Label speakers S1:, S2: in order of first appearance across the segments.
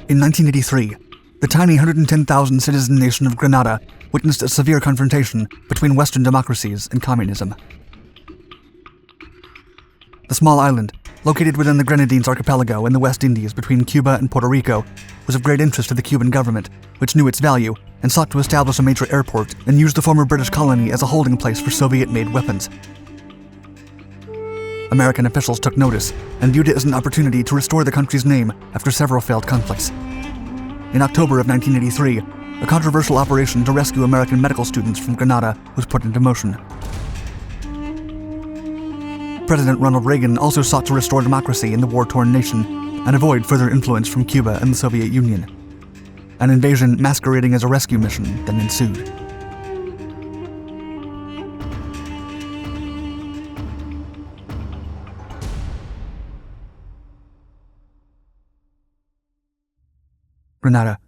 S1: In 1983, the tiny 110,000-citizen nation of Grenada witnessed a severe confrontation between Western democracies and communism. The small island, located within the Grenadines archipelago in the West Indies between Cuba and Puerto Rico, was of great interest to the Cuban government, which knew its value and sought to establish a major airport and use the former British colony as a holding place for Soviet-made weapons. American officials took notice and viewed it as an opportunity to restore the country's name after several failed conflicts. In October of 1983, a controversial operation to rescue American medical students from Grenada was put into motion. President Ronald Reagan also sought to restore democracy in the war-torn nation and avoid further influence from Cuba and the Soviet Union. An invasion masquerading as a rescue mission then ensued. Grenada.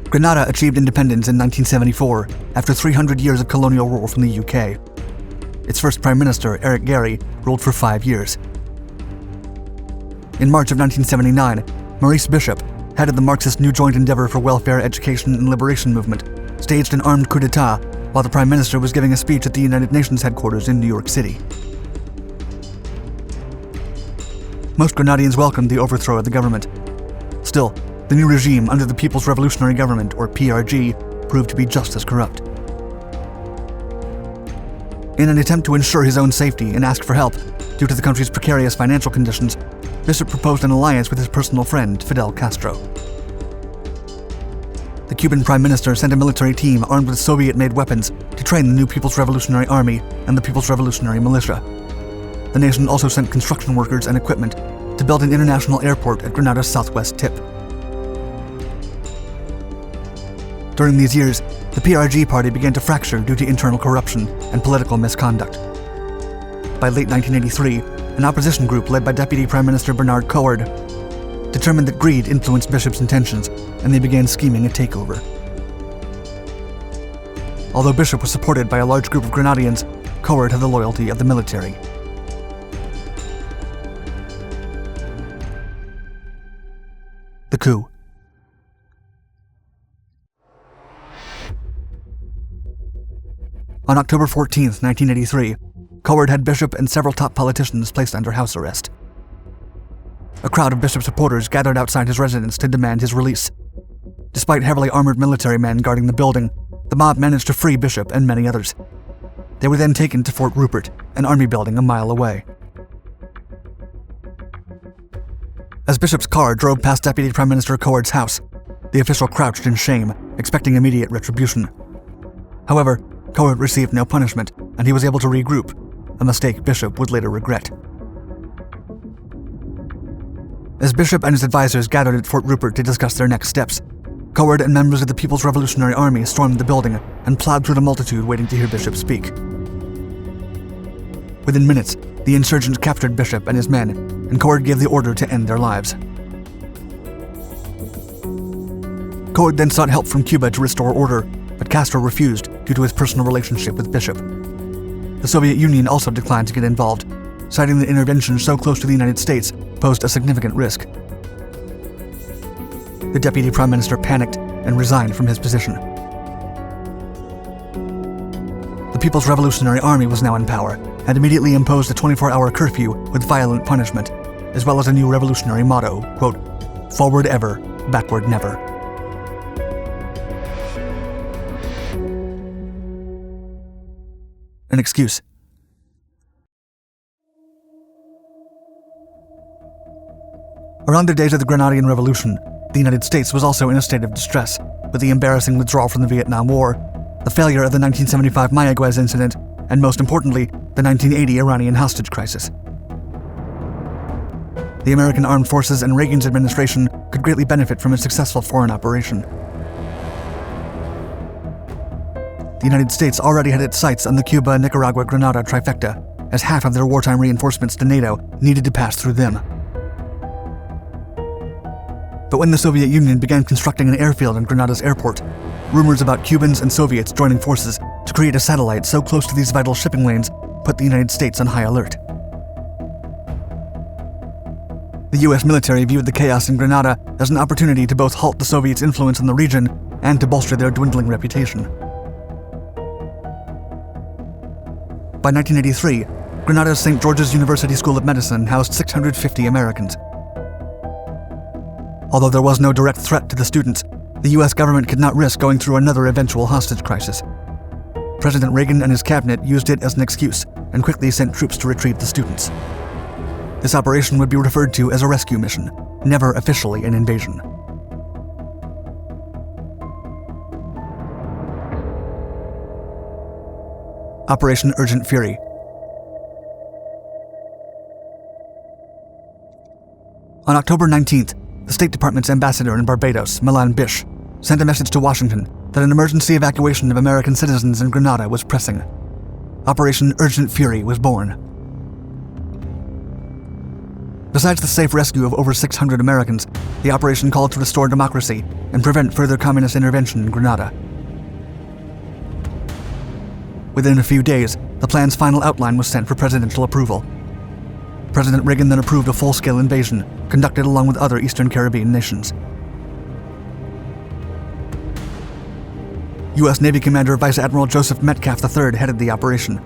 S1: Grenada achieved independence in 1974 after 300 years of colonial rule from the UK. Its first Prime Minister, Eric Gary, ruled for 5 years. In March of 1979, Maurice Bishop, head of the Marxist New Joint Endeavor for Welfare, Education and Liberation movement, staged an armed coup d'etat while the Prime Minister was giving a speech at the United Nations headquarters in New York City. Most Grenadians welcomed the overthrow of the government. Still, the new regime under the People's Revolutionary Government, or PRG, proved to be just as corrupt. In an attempt to ensure his own safety and ask for help due to the country's precarious financial conditions, Bishop proposed an alliance with his personal friend, Fidel Castro. The Cuban Prime Minister sent a military team armed with Soviet-made weapons to train the new People's Revolutionary Army and the People's Revolutionary Militia. The nation also sent construction workers and equipment to build an international airport at Grenada's southwest tip. During these years, the PRG party began to fracture due to internal corruption and political misconduct. By late 1983, an opposition group led by Deputy Prime Minister Bernard Coward determined that greed influenced Bishop's intentions, and they began scheming a takeover. Although Bishop was supported by a large group of Grenadians, Coward had the loyalty of the military. The coup. On October 14, 1983, Coward had Bishop and several top politicians placed under house arrest. A crowd of Bishop's supporters gathered outside his residence to demand his release. Despite heavily armored military men guarding the building, the mob managed to free Bishop and many others. They were then taken to Fort Rupert, an army building a mile away. As Bishop's car drove past Deputy Prime Minister Coward's house, the official crouched in shame, expecting immediate retribution. However, Coward received no punishment, and he was able to regroup, a mistake Bishop would later regret. As Bishop and his advisors gathered at Fort Rupert to discuss their next steps, Coward and members of the People's Revolutionary Army stormed the building and plowed through the multitude waiting to hear Bishop speak. Within minutes, the insurgents captured Bishop and his men, and Coward gave the order to end their lives. Coward then sought help from Cuba to restore order, but Castro refused due to his personal relationship with Bishop. The Soviet Union also declined to get involved, citing that intervention so close to the United States posed a significant risk. The Deputy Prime Minister panicked and resigned from his position. The People's Revolutionary Army was now in power and immediately imposed a 24-hour curfew with violent punishment, as well as a new revolutionary motto, quote, "Forward ever, backward never." An excuse. Around the days of the Grenadian Revolution, the United States was also in a state of distress, with the embarrassing withdrawal from the Vietnam War, the failure of the 1975 Mayaguez incident, and most importantly, the 1980 Iranian hostage crisis. The American Armed Forces and Reagan's administration could greatly benefit from a successful foreign operation. The United States already had its sights on the Cuba, Nicaragua, Grenada trifecta, as half of their wartime reinforcements to NATO needed to pass through them. But when the Soviet Union began constructing an airfield in Grenada's airport, rumors about Cubans and Soviets joining forces to create a satellite so close to these vital shipping lanes put the United States on high alert. The US military viewed the chaos in Grenada as an opportunity to both halt the Soviets' influence in the region and to bolster their dwindling reputation. By 1983, Grenada's St. George's University School of Medicine housed 650 Americans. Although there was no direct threat to the students, the US government could not risk going through another eventual hostage crisis. President Reagan and his cabinet used it as an excuse and quickly sent troops to retrieve the students. This operation would be referred to as a rescue mission, never officially an invasion. Operation Urgent Fury. On October 19th, the State Department's ambassador in Barbados, Milan Bish, sent a message to Washington that an emergency evacuation of American citizens in Grenada was pressing. Operation Urgent Fury was born. Besides the safe rescue of over 600 Americans, the operation called to restore democracy and prevent further communist intervention in Grenada. Within a few days, the plan's final outline was sent for presidential approval. President Reagan then approved a full-scale invasion, conducted along with other Eastern Caribbean nations. U.S. Navy Commander Vice Admiral Joseph Metcalf III headed the operation.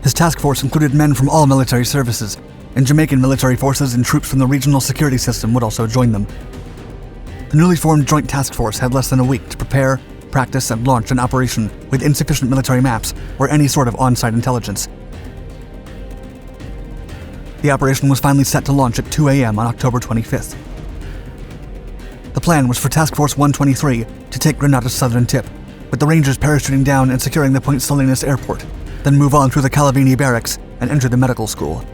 S1: His task force included men from all military services, and Jamaican military forces and troops from the regional security system would also join them. The newly formed Joint Task Force had less than a week to prepare, practice, and launch an operation with insufficient military maps or any sort of on-site intelligence. The operation was finally set to launch at 2 a.m. on October 25th. The plan was for Task Force 123 to take Grenada's southern tip, with the Rangers parachuting down and securing the Point Salinas airport, then move on through the Calavini barracks and enter the medical school.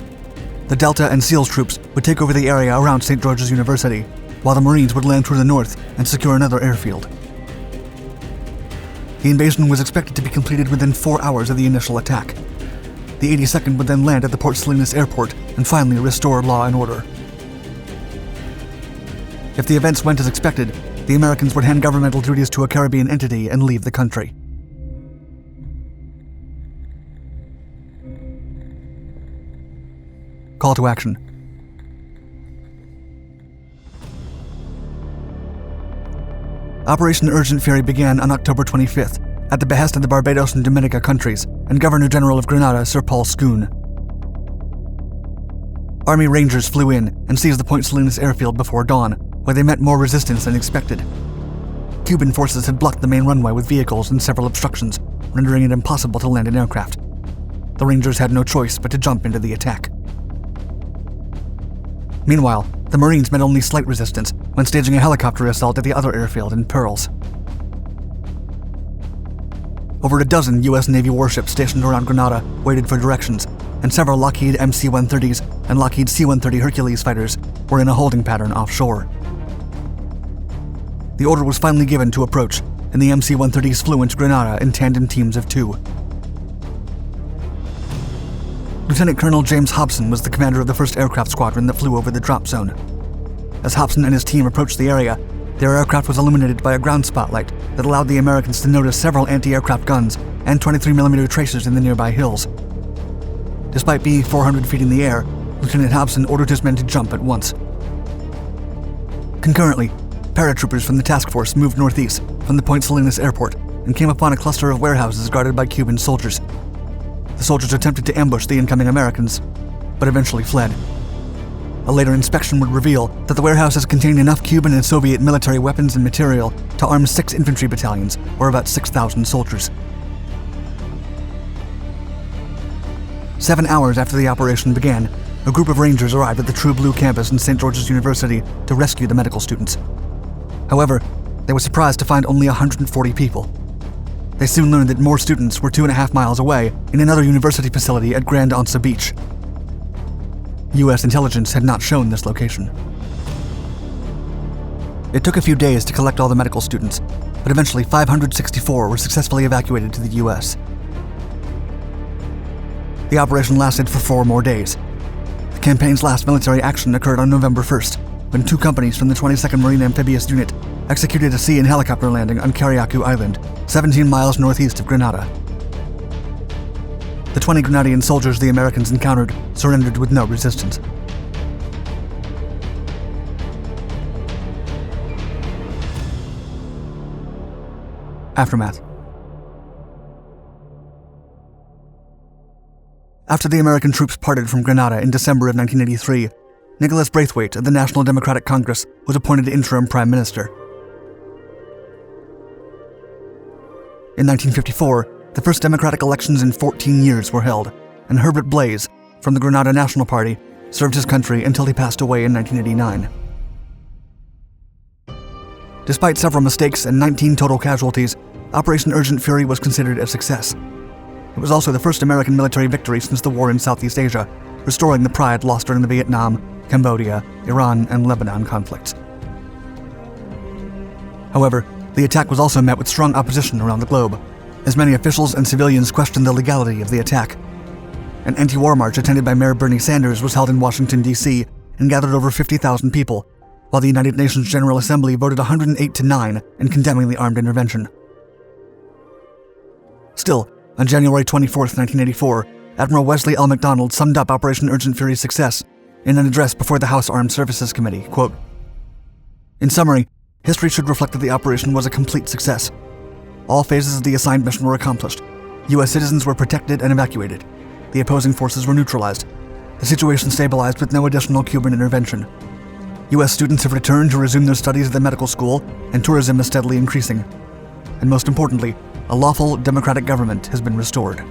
S1: The Delta and SEALs troops would take over the area around St. George's University, while the Marines would land through the north and secure another airfield. The invasion was expected to be completed within 4 hours of the initial attack. The 82nd would then land at the Port Salinas airport and finally restore law and order. If the events went as expected, the Americans would hand governmental duties to a Caribbean entity and leave the country. Call to action. Operation Urgent Fury began on October 25th at the behest of the Barbados and Dominica countries and Governor-General of Grenada, Sir Paul Scoon. Army Rangers flew in and seized the Point Salinas airfield before dawn, where they met more resistance than expected. Cuban forces had blocked the main runway with vehicles and several obstructions, rendering it impossible to land an aircraft. The Rangers had no choice but to jump into the attack. Meanwhile, the Marines met only slight resistance when staging a helicopter assault at the other airfield in Pearls. Over a dozen U.S. Navy warships stationed around Grenada waited for directions, and several Lockheed MC-130s and Lockheed C-130 Hercules fighters were in a holding pattern offshore. The order was finally given to approach, and the MC-130s flew into Grenada in tandem teams of 2. Lieutenant Colonel James Hobson was the commander of the 1st Aircraft Squadron that flew over the drop zone. As Hobson and his team approached the area, their aircraft was illuminated by a ground spotlight that allowed the Americans to notice several anti-aircraft guns and 23mm tracers in the nearby hills. Despite being 400 feet in the air, Lieutenant Hobson ordered his men to jump at once. Concurrently, paratroopers from the task force moved northeast from the Point Salinas airport and came upon a cluster of warehouses guarded by Cuban soldiers. The soldiers attempted to ambush the incoming Americans, but eventually fled. A later inspection would reveal that the warehouses contained enough Cuban and Soviet military weapons and material to arm 6 infantry battalions, or about 6,000 soldiers. 7 hours after the operation began, a group of Rangers arrived at the True Blue campus in St. George's University to rescue the medical students. However, they were surprised to find only 140 people. They soon learned that more students were 2.5 miles away in another university facility at Grand Anse Beach. U.S. intelligence had not shown this location. It took a few days to collect all the medical students, but eventually 564 were successfully evacuated to the U.S. The operation lasted for 4 more days. The campaign's last military action occurred on November 1st, when 2 companies from the 22nd Marine Amphibious Unit executed a sea and helicopter landing on Carriacou Island, 17 miles northeast of Grenada. The 20 Grenadian soldiers the Americans encountered surrendered with no resistance. Aftermath. After the American troops parted from Grenada in December of 1983, Nicholas Braithwaite of the National Democratic Congress was appointed interim prime minister. In 1954, the first democratic elections in 14 years were held, and Herbert Blaise, from the Grenada National Party, served his country until he passed away in 1989. Despite several mistakes and 19 total casualties, Operation Urgent Fury was considered a success. It was also the first American military victory since the war in Southeast Asia, restoring the pride lost during the Vietnam, Cambodia, Iran, and Lebanon conflicts. However, the attack was also met with strong opposition around the globe, as many officials and civilians questioned the legality of the attack. An anti-war march attended by Mayor Bernie Sanders was held in Washington, D.C., and gathered over 50,000 people, while the United Nations General Assembly voted 108-9 in condemning the armed intervention. Still, on January 24, 1984, Admiral Wesley L. MacDonald summed up Operation Urgent Fury's success in an address before the House Armed Services Committee, quote, "In summary, history should reflect that the operation was a complete success. All phases of the assigned mission were accomplished. U.S. citizens were protected and evacuated. The opposing forces were neutralized. The situation stabilized with no additional Cuban intervention. U.S. students have returned to resume their studies at the medical school, and tourism is steadily increasing. And most importantly, a lawful democratic government has been restored."